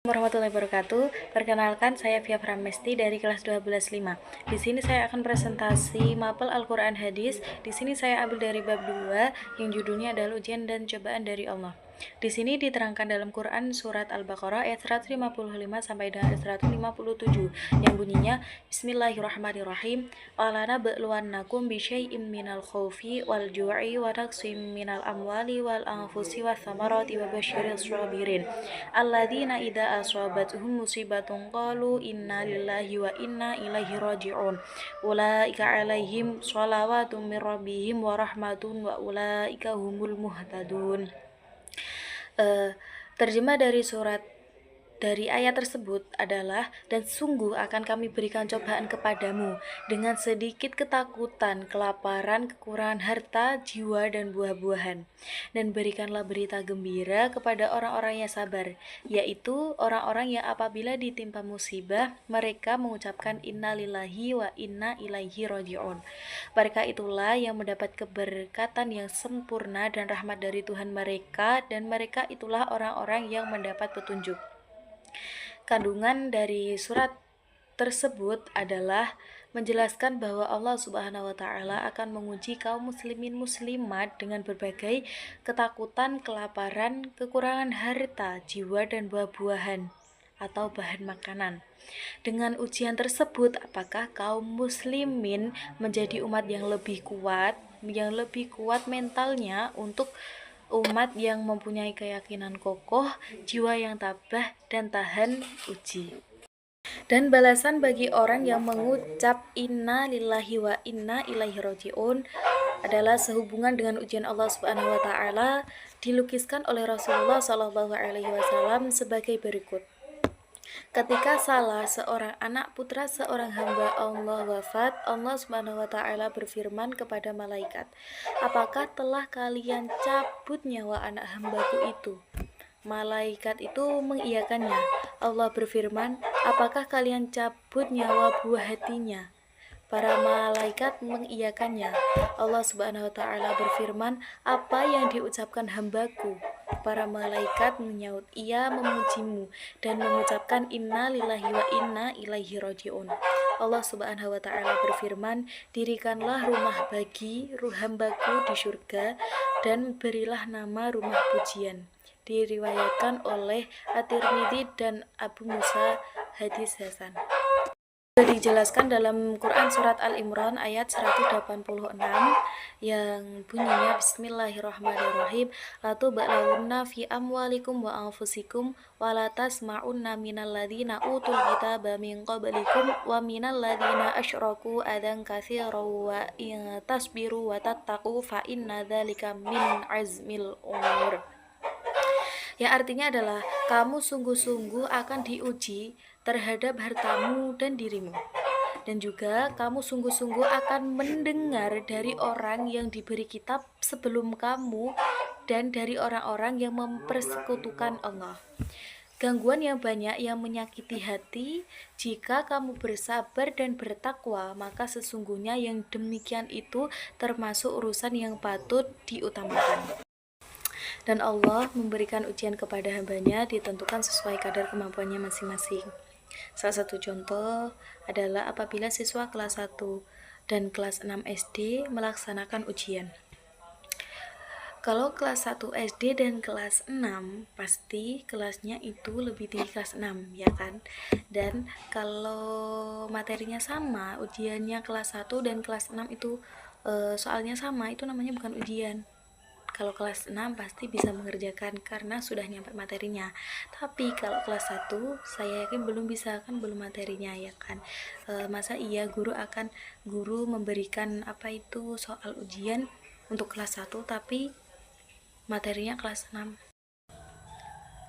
warahmatullahi wabarakatuh. Perkenalkan, saya Via Pramesti dari kelas 12.5. Di sini saya akan presentasi mapel Al-Qur'an Hadis. Di sini saya ambil dari bab 2 yang judulnya adalah ujian dan cobaan dari Allah. Di sini diterangkan dalam Quran surat Al-Baqarah ayat 155 sampai dengan 157 yang bunyinya Bismillahirrahmanirrahim. Alana ba'luannakum bisyai'im minal khawfi wal ju'i wa naqsim minal amwali wal anfusi was samarati wa basyiril sabirin alladzina idza asabatuhum musibatun qalu inna lillahi wa inna ilaihi raji'un ulaika alaihim shalawatun mir rabbihim wa rahmatun wa ulaika humul muhtadun. Terjemah dari ayat tersebut adalah, dan sungguh akan kami berikan cobaan kepadamu dengan sedikit ketakutan, kelaparan, kekurangan harta, jiwa, dan buah-buahan. Dan berikanlah berita gembira kepada orang-orang yang sabar, yaitu orang-orang yang apabila ditimpa musibah, mereka mengucapkan inna lillahi wa inna ilaihi raji'un. Mereka itulah yang mendapat keberkatan yang sempurna dan rahmat dari Tuhan mereka, dan mereka itulah orang-orang yang mendapat petunjuk. Kandungan dari surat tersebut adalah menjelaskan bahwa Allah Subhanahu wa Ta'ala akan menguji kaum muslimin muslimat dengan berbagai ketakutan, kelaparan, kekurangan harta, jiwa, dan buah-buahan atau bahan makanan. Dengan ujian tersebut, apakah kaum muslimin menjadi umat yang lebih kuat mentalnya untuk umat yang mempunyai keyakinan kokoh, jiwa yang tabah dan tahan uji. Dan balasan bagi orang yang mengucap inna lillahi wa inna ilaihi raji'un adalah sehubungan dengan ujian Allah Subhanahu wa Ta'ala dilukiskan oleh Rasulullah SAW sebagai berikut. Ketika salah seorang anak putra seorang hamba Allah wafat, Allah Subhanahu wa Ta'ala berfirman kepada malaikat, apakah telah kalian cabut nyawa anak hambaku itu? Malaikat itu mengiyakannya. Allah berfirman, apakah kalian cabut nyawa buah hatinya? Para malaikat mengiyakannya. Allah Subhanahu wa Ta'ala berfirman, apa yang diucapkan hambaku? Para malaikat menyaut, ia memujimu dan mengucapkan inna lillahi wa inna ilaihi raji'un. Allah Subhanahu wa Ta'ala berfirman, dirikanlah rumah bagi hambaku di surga dan berilah nama rumah pujian. Diriwayatkan oleh At-Tirmidzi dan Abu Musa, hadis hasan. Sudah dijelaskan dalam Quran surat Al-Imran ayat 186 yang bunyinya Bismillahirrahmanirrahim, latu ba'lawunna fi amwalikum wa anfusikum wa la tasma'unna minal ladhina utul kitaba min qablikum wa minal ladhina asyraku adan katsiran wa in tasbiru wa tattaqu fa inna dzalika min azmil umur. Yang artinya adalah kamu sungguh-sungguh akan diuji terhadap hartamu dan dirimu, dan juga kamu sungguh-sungguh akan mendengar dari orang yang diberi kitab sebelum kamu dan dari orang-orang yang mempersekutukan Allah gangguan yang banyak yang menyakiti hati. Jika kamu bersabar dan bertakwa, maka sesungguhnya yang demikian itu termasuk urusan yang patut diutamakan. Dan Allah memberikan ujian kepada hambanya ditentukan sesuai kadar kemampuannya masing-masing. Salah satu contoh adalah apabila siswa kelas 1 dan kelas 6 SD melaksanakan ujian. Kalau kelas 1 SD dan kelas 6, pasti kelasnya itu lebih tinggi kelas 6, ya kan? Dan kalau materinya sama, ujiannya kelas 1 dan kelas 6 itu soalnya sama, itu namanya bukan ujian. Kalau kelas 6 pasti bisa mengerjakan karena sudah nyampe materinya. Tapi kalau kelas 1 saya yakin belum bisa, kan belum materinya, ya kan. Masa iya guru memberikan soal ujian untuk kelas 1 tapi materinya kelas 6.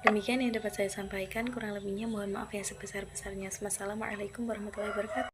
Demikian yang dapat saya sampaikan, kurang lebihnya mohon maaf yang sebesar-besarnya. Wassalamualaikum warahmatullahi wabarakatuh.